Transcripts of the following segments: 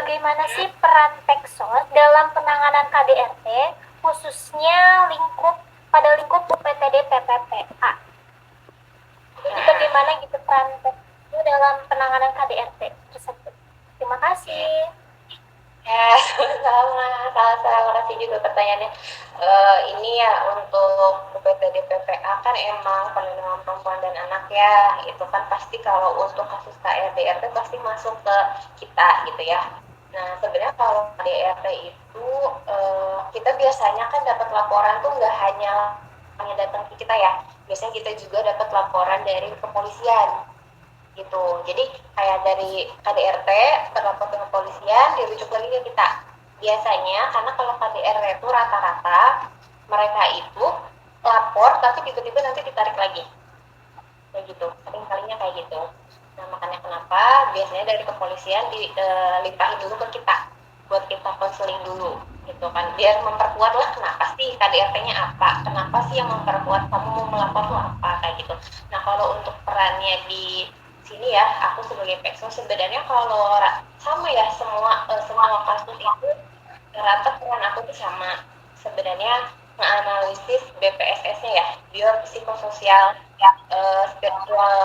bagaimana sih peran Peksos dalam penanganan KDRT, khususnya pada lingkup UPTD PPPA? Jadi bagaimana gitu peran Peksos dalam penanganan KDRT tersebut? Terima kasih. Ya, sama kasih juga pertanyaannya. Ini ya untuk UPTD PPA kan emang perlindungan perempuan dan anak ya. Itu kan pasti kalau untuk kasus KDRT pasti masuk ke kita gitu ya. Nah sebenarnya kalau KDRT itu kita biasanya kan dapat laporan tuh nggak hanya datang ke kita ya. Biasanya kita juga dapat laporan dari kepolisian gitu. Jadi kayak dari KDRT berlapor ke kepolisian dirujuk lagi ke kita. Biasanya karena kalau KDRT itu rata-rata mereka itu lapor tapi tiba-tiba nanti ditarik lagi. Kayak gitu. Sering kalinya kayak gitu. Nah, makanya kenapa biasanya dari kepolisian dilimpahin dulu ke kita buat kita konseling dulu gitu kan, biar memperkuat lah kenapa sih KDRT-nya apa, kenapa sih yang memperkuat kamu mau melapor tuh apa kayak gitu. Nah kalau untuk perannya di sini ya, aku sebagai Pekso sebenarnya kalau sama ya semua kasus itu rata peran aku tuh sama sebenarnya, menganalisis BPSS-nya ya, biopsikososial spiritual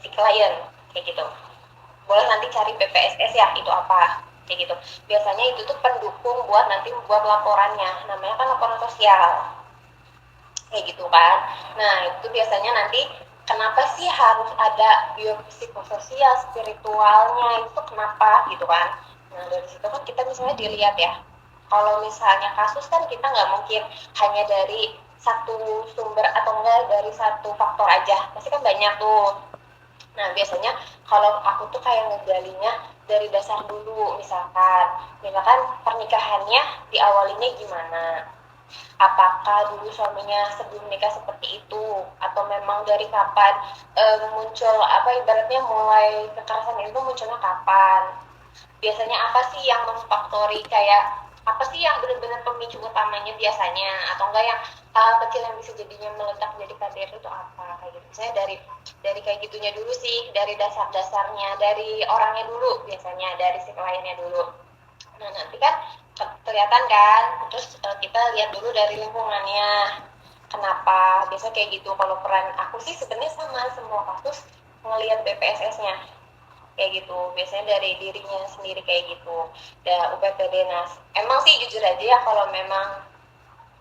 si klien kayak gitu. Boleh nanti cari BPSS ya, itu apa kayak gitu. Biasanya itu tuh pendukung buat nanti buat laporannya, namanya kan laporan sosial kayak gitu kan. Nah itu biasanya nanti kenapa sih harus ada biopsikososial spiritualnya itu kenapa gitu kan. Nah dari situ kan kita misalnya dilihat ya, kalau misalnya kasus kan kita nggak mungkin hanya dari satu sumber atau enggak dari satu faktor aja, pasti kan banyak tuh. Nah biasanya kalau aku tuh kayak ngegalinya dari dasar dulu, misalkan pernikahannya diawalinya gimana, apakah dulu suaminya sebelum nikah seperti itu atau memang dari kapan muncul apa ibaratnya mulai kekerasan itu munculnya kapan, biasanya apa sih yang memfaktori kayak apa sih yang benar-benar pemicu utamanya biasanya, atau enggak yang hal kecil yang bisa jadinya meledak jadi KDRT itu apa kayak gitu. Misalnya dari kayak gitunya dulu sih, dari dasar-dasarnya, dari orangnya dulu, biasanya dari si kliennya dulu. Nah nanti kan kelihatan kan, terus kita lihat dulu dari lingkungannya kenapa biasa kayak gitu. Kalau peran aku sih sebenarnya sama semua kasus ngelihat BPSS-nya kayak gitu, biasanya dari dirinya sendiri kayak gitu. Dan UPTD Nas emang sih jujur aja ya, kalau memang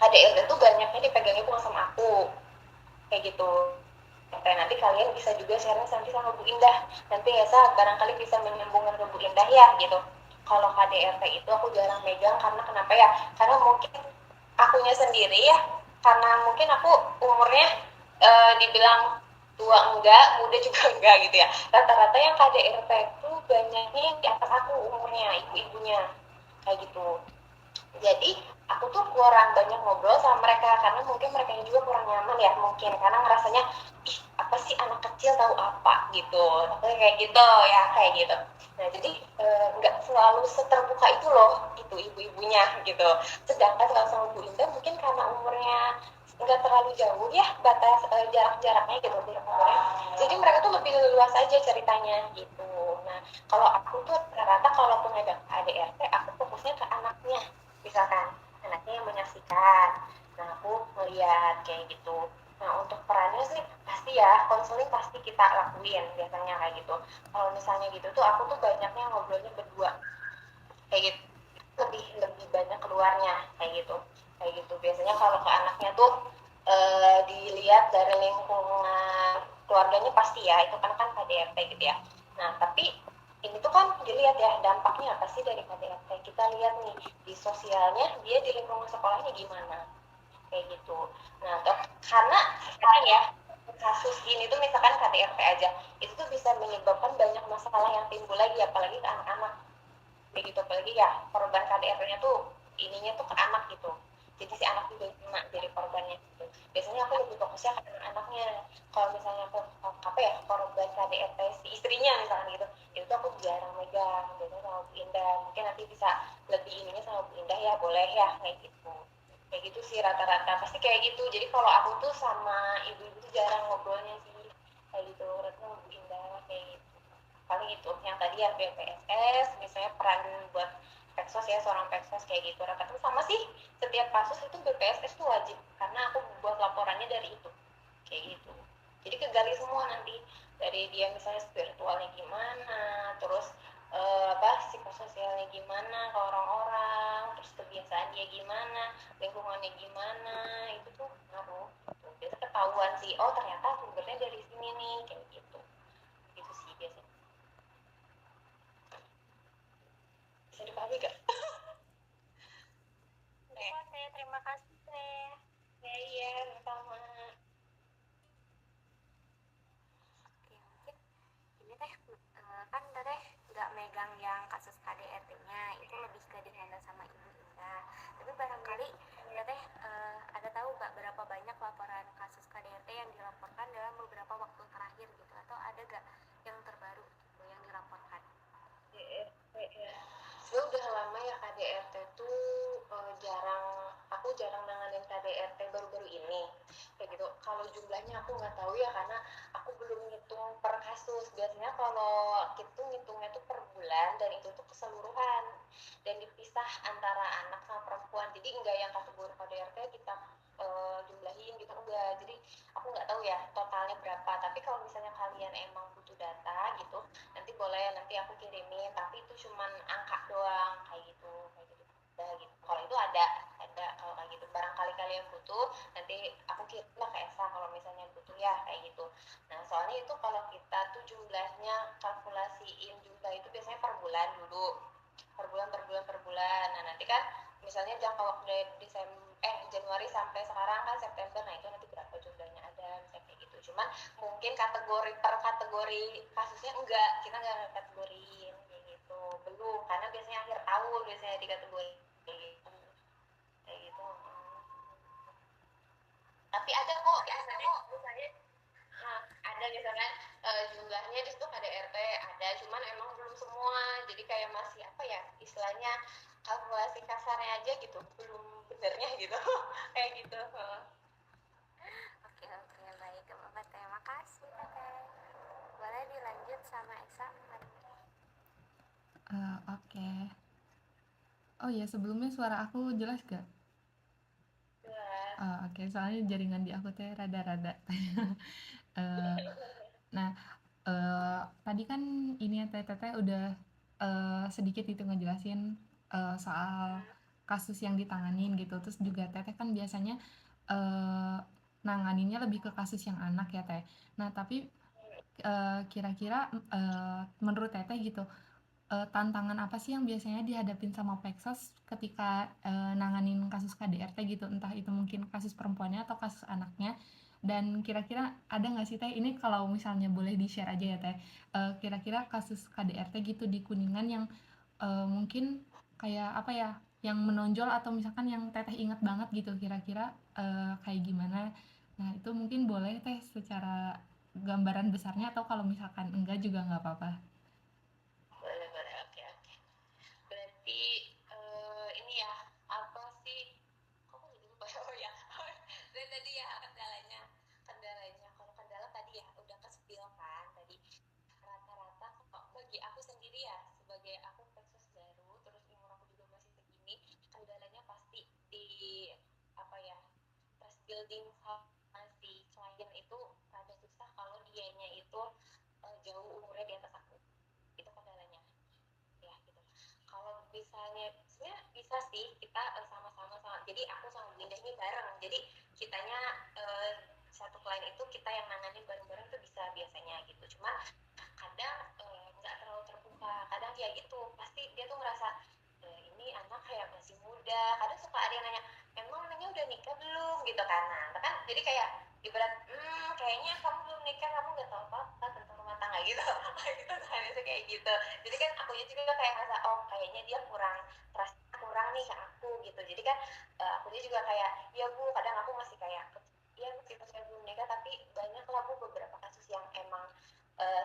KDRT tuh banyaknya dipegangnya bukan sama aku kayak gitu. Nanti kalian bisa juga sharing nanti sama Bu Indah, nanti ya barangkali bisa menyambungkan ke Bu Indah ya gitu. Kalau KDRT itu aku jarang megang karena kenapa ya, karena mungkin akunya sendiri ya, karena mungkin aku umurnya dibilang tua enggak, muda juga enggak gitu ya. Rata-rata yang KDRT itu banyaknya yang di atas aku umurnya, ibu-ibunya kayak gitu. Jadi aku tuh kurang banyak ngobrol sama mereka karena mungkin mereka juga kurang nyaman ya, mungkin karena ngerasanya ih apa sih anak kecil tahu apa gitu, takutnya kayak gitu ya, kayak gitu. Nah jadi nggak selalu seterbuka itu loh itu ibu-ibunya gitu. Sedangkan kalau sama Bu Indah mungkin karena umurnya nggak terlalu jauh ya, batas jarak-jaraknya gitu umurnya, jadi mereka tuh lebih luas aja ceritanya gitu. Nah kalau aku tuh rata-rata kalau punya ADRT aku fokusnya ke anaknya, misalkan anaknya yang menyaksikan, nah aku melihat kayak gitu. Nah untuk perannya sih pasti ya konseling pasti kita lakuin biasanya kayak gitu. Kalau misalnya gitu tuh aku tuh banyaknya ngobrolnya berdua kayak gitu, lebih lebih banyak keluarnya kayak gitu biasanya. Kalau ke anaknya tuh dilihat dari lingkungan keluarganya pasti ya, itu kan KDRT gitu ya. Nah tapi ini tuh kan dilihat ya dampaknya apa sih dari KDRT, kita lihat nih di sosialnya dia di lingkungan sekolahnya gimana kayak gitu. Nah karena sekarang ya kasus gini tuh misalkan KDRT aja itu tuh bisa menyebabkan banyak masalah yang timbul lagi apalagi ke anak-anak kayak gitu. Apalagi ya korban KDRT-nya tuh ininya tuh ke anak gitu, jadi si anak juga kena jadi korbannya gitu. Biasanya aku lebih fokusnya ke anaknya. Kalau misalnya aku apa ya korban KDRT si istrinya misalnya gitu, itu tuh aku jarang megang, biasanya sama Bu Indah. Mungkin nanti bisa lebih ininya sama Bu Indah ya, boleh ya kayak gitu sih rata-rata pasti kayak gitu. Jadi kalau aku tuh sama ibu-ibu tuh jarang ngobrolnya sih kayak gitu, rata sama Bu Indah kayak gitu. paling itu yang tadi ya BPSS misalnya peran buat Peksos ya, seorang Peksos kayak gitu. Rata-rata sama sih, setiap kasus itu BPSS tuh wajib karena aku buat laporannya dari itu kayak gitu. Jadi kegali semua nanti dari dia misalnya spiritualnya gimana, terus psikososialnya gimana ke orang-orang, terus kebiasaan dia gimana, lingkungannya gimana, itu tuh ngaruh. Gitu. Biasa ketahuan sih, oh ternyata sumbernya dari sini nih kayak gitu. Gitu sih biasanya. Bisa dipahami gak? Bisa, Teh. Terima kasih, Teh. Ya iya, sama. Oke, mungkin ini teh kan teteh nggak megang yang kasus KDRT-nya, itu lebih ke dihandle sama Ibu Indah. Tapi barangkali teteh ada tahu nggak berapa banyak laporan kasus KDRT yang dilaporkan dalam beberapa waktu terakhir gitu, atau ada nggak yang terbaru gitu yang dilaporkan? KDRT ya. Sebenarnya udah lama ya KDRT tuh aku jarang nanganin KDRT baru-baru ini. Kayak gitu. Kalau jumlahnya aku nggak tahu ya karena aku belum ngitung per kasus. Biasanya kalau kita ngitungnya tuh per bulan dan itu tuh keseluruhan dan dipisah antara anak sama perempuan. Jadi enggak yang kategori KDRT kita jumlahin gitu enggak. Jadi aku nggak tahu ya totalnya berapa. Tapi kalau misalnya kalian emang butuh data gitu, nanti boleh nanti aku kirimin, tapi itu cuman angka doang kayak gitu udah gitu. Kalau itu ada kalau kayak gitu barangkali kalian butuh nanti aku kirim lah ke Esa kalau misalnya butuh ya kayak gitu. Nah soalnya itu kalau kita tuh jumlahnya kalkulasiin jumlah itu biasanya per bulan dulu, per bulan. Nah nanti kan misalnya jangka waktu dari Januari sampai sekarang kan September, nah itu nanti berapa jumlahnya ada misalnya kayak gitu. Cuman mungkin kategori per kategori kasusnya enggak, kita enggak kategoriin kayak gitu, belum, karena biasanya akhir tahun biasanya dikategori kayak gitu. Tapi ada kok misalnya ada misalkan jumlahnya di situ KDRT ada, cuman emang belum semua, jadi kayak masih apa ya istilahnya kalkulasi kasarnya aja gitu, belum benernya gitu kayak gitu. Oke, baik Bapak, terima kasih teteh. Boleh dilanjut sama Esa? Oke. Oh ya, sebelumnya suara aku jelas gak? Jelas. Oke, soalnya jaringan di aku teh rada-rada. Eh, nah, tadi kan ini ya Teteh udah sedikit itu ngejelasin soal kasus yang ditanganin gitu. Terus juga Teteh kan biasanya eh, nanganinnya lebih ke kasus yang anak ya Teh. Nah, tapi kira-kira menurut Teteh gitu, tantangan apa sih yang biasanya dihadapin sama Peksos ketika nanganin kasus KDRT gitu, entah itu mungkin kasus perempuannya atau kasus anaknya, dan kira-kira ada nggak sih Teh, ini kalau misalnya boleh di-share aja ya Teh, kira-kira kasus KDRT gitu di Kuningan yang mungkin kayak apa ya, yang menonjol atau misalkan yang Teteh ingat banget gitu kira-kira kayak gimana. Nah itu mungkin boleh Teh secara gambaran besarnya, atau kalau misalkan enggak juga nggak apa-apa. Boleh, oke. Berarti ini ya apa sih, kok aku jadi lupa oh ya dan tadi ya kendalanya kalau kendala tadi ya udah ke-spill kan tadi. Rata-rata kok bagi aku sendiri ya, sebagai aku Peksos baru terus umur aku juga masih segini, kendalanya pasti di apa ya, trust building sama si klien itu rada susah kalau dianya itu jauh umurnya di atas aku, itu kendalanya ya gitu. Kalau misalnya sebenarnya bisa sih kita sama-sama jadi aku sama Bunda ini bareng, jadi kitanya satu klien itu kita yang nanganin bareng-bareng tuh bisa biasanya gitu. Cuma kadang nggak terlalu terbuka, kadang ya gitu pasti dia tuh ngerasa ini anak kayak masih muda, kadang suka ada yang nanya emang anaknya udah nikah belum gitu kan. Nah kan jadi kayak ibarat kayaknya kamu belum nikah, kamu nggak tahu apa tentang rumah tangga gitu gitu kan, itu kayak gitu. Jadi kan aku juga kayak ngerasa oh kayaknya dia kurang nih ke aku gitu. Jadi kan aku juga kayak ya Bu, kadang aku masih kayak ya meskipun saya belum nikah tapi banyak lah Bu beberapa kasus yang emang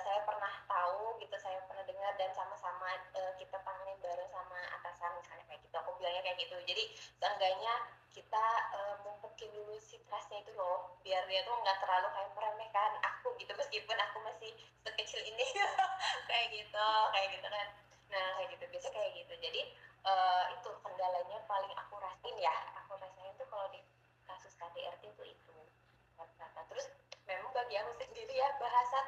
saya pernah tahu gitu, saya pernah dengar dan sama-sama kita tanganin bareng sama atasan misalnya kayak gitu. Aku bilangnya kayak gitu. Jadi seenggaknya kita mumpukin dulu si trustnya itu loh, biar dia tuh nggak terlalu kayak meremehkan aku gitu, meskipun aku masih sekecil ini kayak gitu kan. Nah kayak gitu biasa kayak gitu. Jadi itu kendalanya paling aku rasain tuh kalau di kasus KDRT itu rata-rata. Terus memang bagi aku sendiri ya, bahasa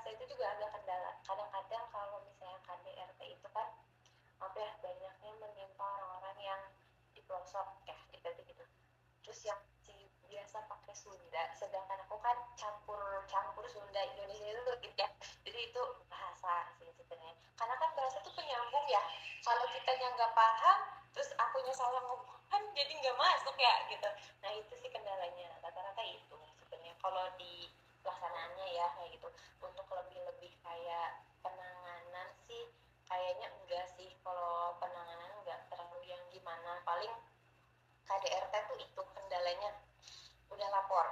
itu juga agak kendala. Kadang-kadang kalau misalnya KDRT itu kan apa ya, banyaknya menimpa orang-orang yang di pelosok ya seperti gitu. Terus yang si biasa pakai Sunda, sedangkan aku kan campur Sunda Indonesia itu gitu ya. Jadi itu bahasa sih sebenarnya. Karena kan bahasa itu penyambung ya. Kalau kitanya nggak paham, terus akunya salah ngomong kan jadi nggak masuk ya gitu. Nah itu sih kendalanya. Rata-rata itu sebenarnya kalau di pelaksanaannya ya kayak gitu. Untuk lebih kayak penanganan sih kayaknya enggak sih. Kalau penanganan enggak terlalu yang gimana, paling KDRT tuh itu kendalanya udah lapor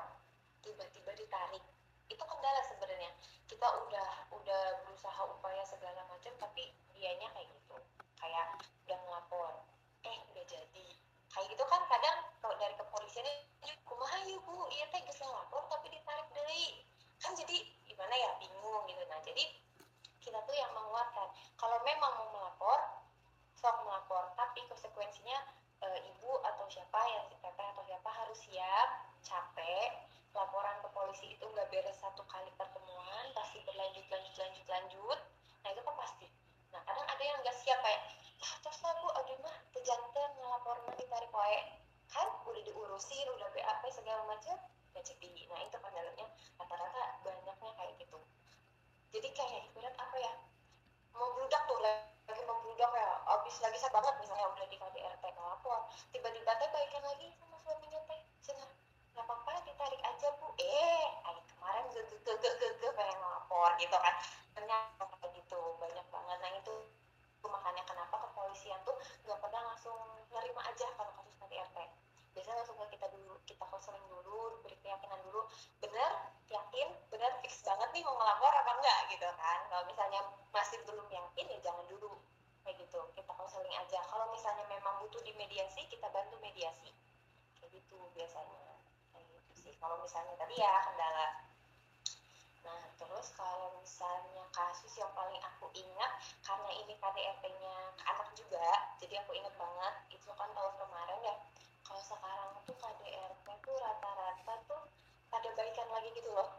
tiba-tiba ditarik, itu kendala sebenarnya. Kita udah berusaha upaya segala macam tapi dianya kayak gitu, kayak udah ngelapor udah jadi kayak gitu kan. Kadang kalau dari kepolisian kumaha ya bu, iya teh geus ngelapor tapi ditarik deui kan, jadi gimana ya, bingung gitu. Nah jadi kita tuh yang menguatkan kalau memang mau melapor sok melapor, tapi konsekuensinya ibu atau siapa yang si teteh atau siapa harus siap capek. Laporan ke polisi itu nggak beres satu kali pertemuan, pasti berlanjut. Nah itu kan pasti. Nah kadang ada yang nggak siap kayak terus lah bu, aduh mah kejantan ngelapornya ditarik wae kan, udah diurusin, udah BAP segala macam nggak jadi. Nah itu kendalanya rata-rata banyaknya kayak gitu. Jadi kayak ibarat apa ya, mau bludak tuh, lagi mau bludak ya, abis lagi sad banget misalnya udah di KDRT ngelapor, tiba-tiba teh baikan lagi sama suaminya teh, cenah nggak apa-apa ditarik aja bu, ayo kemarin gege pengen ngelapor gitu kan. Ternyata kayak gitu banyak banget. Nah itu makanya kenapa kepolisian tuh nggak pernah langsung nerima aja kalau kasus KDRT. Biasanya langsung ke kita dulu, kita konseling dulu, beri keyakinan dulu, bener yakin, bener fix banget nih mau ngelapor apa enggak gitu kan. Kalau misalnya masih belum yakin ya jangan dulu kayak gitu, kita konseling aja. Kalau misalnya memang butuh di mediasi, kita bantu mediasi kayak gitu biasanya. Kayak gitu sih kalau misalnya tadi ya kendala. Nah terus kalau misalnya kasus yang paling aku ingat, karena ini KDRT-nya ke anak juga, jadi aku ingat banget itu kan tahun kemarin ya. Kalau sekarang tuh KDRT tuh rata-rata tuh pada baikan lagi gitu loh.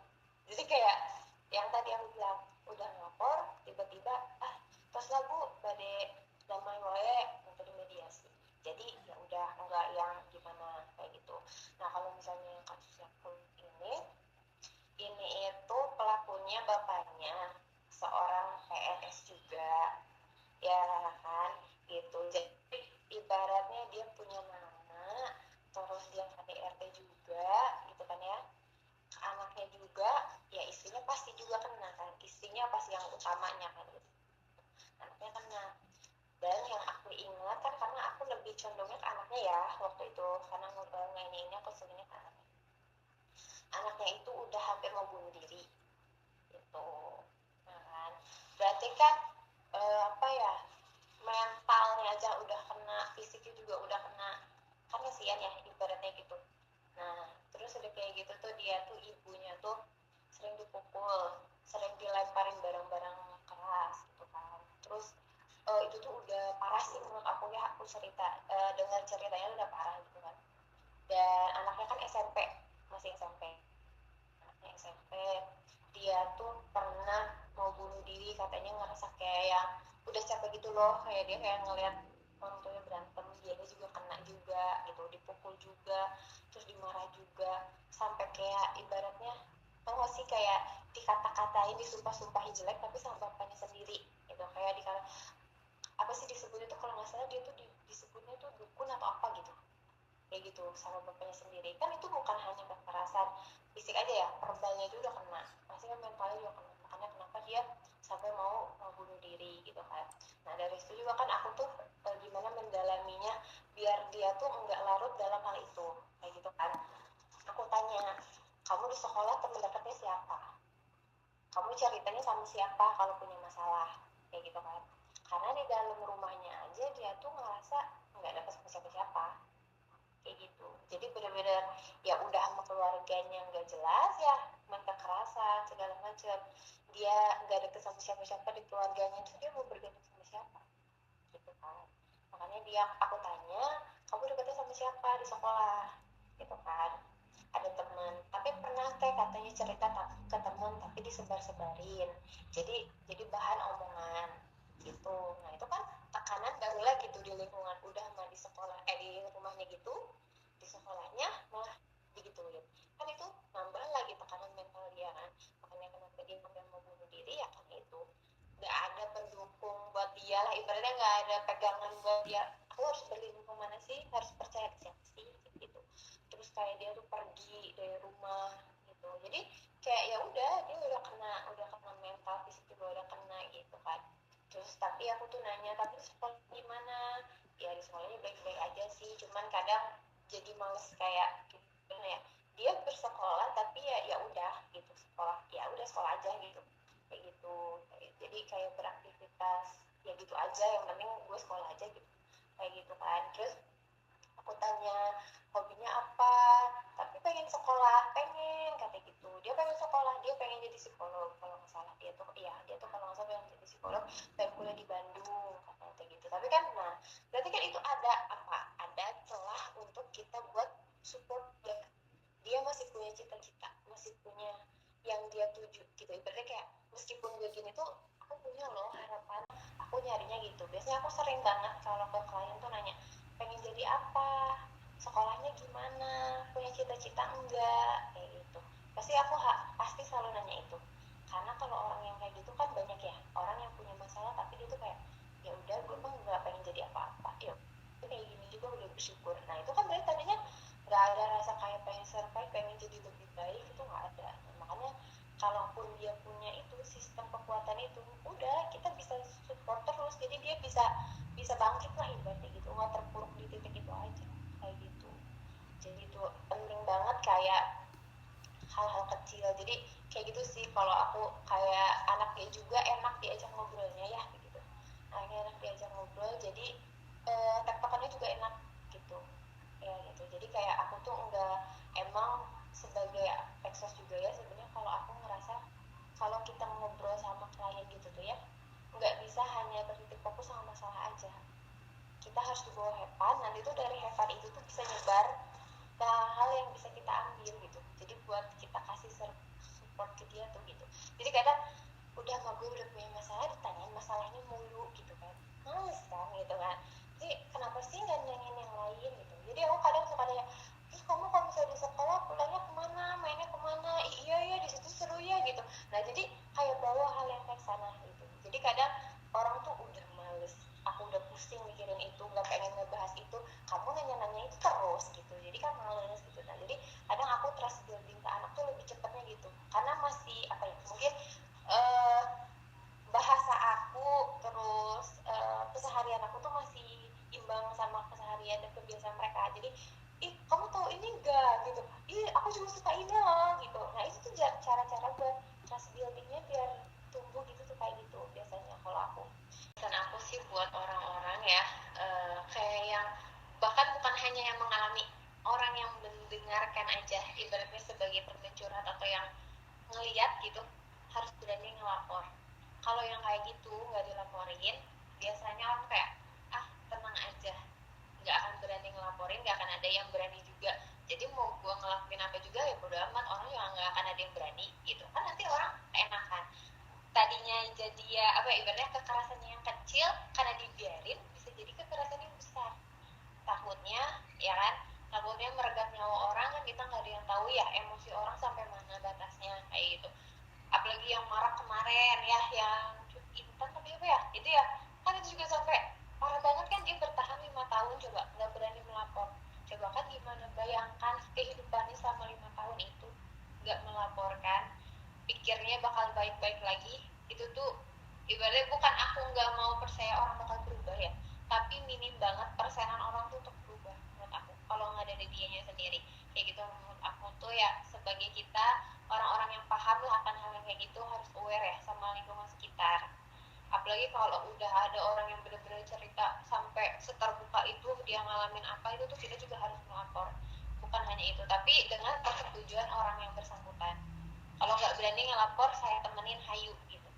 Jadi kayak yang tadi aku bilang udah ngelapor, tiba-tiba terus lah bu bade damai wae untuk mediasi. Jadi ya udah enggak yang gimana kayak gitu. Nah kalau misalnya kasus yang ini itu pelakunya bapaknya seorang PNS juga ya kan gitu. Jadi ibaratnya dia punya nama, terus dia KDRT juga gitu kan ya, anaknya juga ya, istrinya pasti juga kena kan, istrinya pasti yang utamanya kan gitu, anaknya kena. Dan yang aku ingat kan karena aku lebih condongnya ke anaknya ya waktu itu, karena ini aku sebenarnya ke anaknya itu udah hampir mau bunuh diri gitu. Nah kan berarti kan apa ya, mentalnya aja udah kena, fisiknya juga udah kena kan, kasihan ya ibaratnya gitu. Nah terus udah kayak gitu tuh dia tuh ibunya tuh sering dipukul, sering dilemparin barang-barang keras gitu kan. Terus itu tuh udah parah sih menurut aku ya, aku dengar ceritanya udah parah gitu kan. Dan anaknya kan SMP, masih SMP, anaknya SMP, dia tuh pernah mau bunuh diri, katanya ngerasa kayak yang udah capek gitu loh, kayak dia kayak ngeliat orang tuanya berantem, dia juga kena juga gitu, dipukul juga, terus dimarah juga, sampai kayak ibaratnya tau gak sih kayak dikata-katain, disumpah-sumpahin jelek tapi sama bapaknya sendiri gitu. Kayak apa sih disebutnya tuh, kalau nggak salah dia tuh disebutnya tuh dukun atau apa gitu kayak gitu sama bapaknya sendiri. Kan itu bukan hanya kekerasan fisik aja ya, verbalnya itu udah kena, pasti kan mentalnya juga kena. Makanya kenapa dia sampai mau bunuh diri gitu kan. Nah dari situ juga kan aku tuh gimana mendalaminya biar dia tuh nggak larut dalam hal itu kayak gitu kan. Aku tanya, kamu di sekolah teman dekatnya siapa, kamu ceritanya sama siapa kalau punya masalah kayak gitu kan. Karena di dalam rumahnya aja dia tuh ngerasa nggak dapat sama siapa-siapa kayak gitu. Jadi benar-benar ya udah sama keluarganya nggak jelas ya, kecil dia nggak deket sama siapa-siapa di keluarganya, terus dia mau bergantung sama siapa gitu kan. Makanya aku tanya, kamu deketnya sama siapa di sekolah gitu kan. Ada teman, tapi pernah teh katanya cerita ke teman tapi disebar-sebarin, jadi bahan omongan gitu. Nah itu kan tekanan barulah gitu di lingkungan, udah mah di sekolah di rumahnya gitu, di sekolahnya malah digituin, kan itu nambah lagi tekanan mental dia kan. Makanya kenapa dia sampai mau bunuh diri ya karena itu nggak ada pendukung buat dia lah, ibaratnya nggak ada pegangan buat dia, aku harus berlindung kemana sih, harus percaya ke siapa sih gitu. Terus kayak dia tuh pergi dari rumah gitu, jadi kayak ya udah dia udah kena mental, fisik juga udah kena gitu kan. Terus tapi aku tuh nanya, tapi sekolah gimana? Ya di sekolahnya baik-baik aja sih, cuman kadang jadi males kayak gimana ya, dia bersekolah tapi ya udah gitu, sekolah ya udah sekolah aja gitu, kayak gitu. Jadi kayak beraktivitas ya gitu aja, yang penting gue sekolah aja gitu, kayak gitu kan. Terus aku tanya hobinya apa, tapi pengen sekolah, pengen kata gitu, dia pengen sekolah, dia pengen jadi psikolog kalau nggak salah, dia tuh kalau nggak salah pengen jadi psikolog dan kuliah di Bandung kata gitu. Tapi kan nah berarti kan itu ada celah untuk kita buat support dia masih punya cita-cita, masih punya yang dia tuju gitu. Ibaratnya kayak meskipun gue gini tuh aku punya loh harapan, aku nyarinya gitu. Biasanya aku sering banget kalau ke klien tuh nanya, pengen jadi apa, sekolahnya gimana, punya cita-cita enggak, kayak gitu. Pasti selalu nanya itu, karena kalau orang yang kayak gitu kan banyak ya, orang yang punya masalah tapi dia tuh kayak ya udah gue mah nggak pengen jadi apa-apa, yuk kayak gini juga udah bersyukur. Nah itu kan berarti tadinya nggak ada rasa kayak pengen survive, pengen jadi lebih baik, itu nggak ada. Nah, makanya kalaupun dia punya itu sistem kekuatan itu, udah kita bisa support terus, jadi dia bisa bangkit lah ibaratnya gitu, nggak terpuruk di titik itu aja kayak gitu. Jadi itu penting banget kayak hal-hal kecil. Jadi kayak gitu sih kalau aku, kayak anak dia juga enak diajak ngobrolnya ya gitu, anaknya enak diajak ngobrol, jadi tektokannya juga enak gitu ya gitu. Jadi kayak aku tuh enggak, emang sebagai peksos juga ya sebenarnya, kalau aku ngerasa kalau kita ngobrol sama klien gitu tuh ya, nggak bisa hanya bertitik fokus sama masalah aja, kita harus dibawa hepan, nanti tuh dari hepan itu tuh bisa nyebar ke hal yang bisa kita ambil gitu. Jadi buat kita kasih support ke dia tuh gitu. Jadi kadang udah mah gue udah punya masalah, ditanyain masalahnya mulu gitu kan, males kan gitu kan. Jadi kenapa sih nggak nanyain yang lain gitu. Jadi aku kadang suka nanya, terus kamu kalau misalnya di sekolah pulangnya kemana, mainnya kemana? Iya ya di situ seru ya gitu. Nah jadi kayak bawa hal yang kayak sana gitu. Jadi kadang orang tuh udah males, aku udah pusing mikirin itu, nggak pengen ngebahas itu, kamu nanya-nanya itu terus gitu, jadi kan males gitu. Nah jadi kadang aku trust building ke anak tuh lebih cepatnya gitu, karena masih apa ya, mungkin bahasa aku terus keseharian aku tuh masih imbang sama keseharian dan kebiasaan mereka. Jadi kamu tahu ini enggak gitu, aku juga suka ini loh gitu. Nah itu tuh cara-cara buat trust buildingnya biar tumbuh gitu tuh, kayak gitu biasanya kalau aku. Dan aku sih buat orang-orang ya kayak yang bahkan bukan hanya yang mengalami, orang yang mendengarkan aja, ibaratnya sebagai teman curhat atau yang ngeliat gitu, harus berani ngelapor. Kalau yang kayak gitu nggak dilaporin, biasanya orang kayak tenang aja, nggak akan berani ngelaporin, nggak akan ada yang berani juga. Jadi mau gue ngelakuin apa juga ya bodo amat, orang juga nggak akan ada yang berani gitu kan. Nanti orang enakan, tadinya jadi ya apa, ibaratnya kekerasannya yang kecil karena dibiarin bisa jadi kekerasan yang besar. Takutnya ya kan, takutnya meregang nyawa orang kan, kita nggak ada yang tahu ya emosi orang sampai mana batasnya kayak gitu. Apalagi yang marak kemarin ya, yang Intan tapi apa ya itu ya, kan itu juga sampai parah banget kan, dia bertahan 5 tahun coba nggak berani melapor. Coba kan gimana, bayangkan kehidupannya selama 5 tahun itu nggak melaporkan, pikirnya bakal baik-baik lagi. Itu tuh ibaratnya, bukan aku nggak mau percaya orang bakal berubah ya, tapi minim banget persenan orang tuh untuk berubah menurut aku kalau nggak dari dianya sendiri kayak gitu. Menurut aku tuh ya, sebagai kita orang-orang yang paham lah akan hal yang kayak gitu, harus aware ya sama lingkungan sekitar. Apalagi kalau udah ada orang yang benar-benar cerita sampai seterbuka itu dia ngalamin apa, itu tuh kita juga harus melapor. Bukan hanya itu, tapi dengan persetujuan orang yang bersangkutan kalau nggak berani ngelapor saya temenin hayu gitu,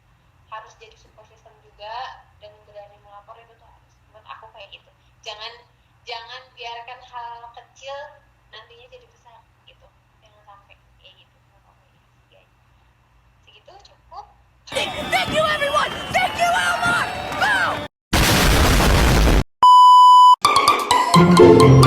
harus jadi support system juga dan berani melapor itu tuh harus, menurut aku kayak gitu. Jangan biarkan hal kecil nantinya jadi besar gitu, jangan sampai kayak gitu. Menurut aku ya segitu cukup. Thank you everyone! Thank you Elmar! Boom!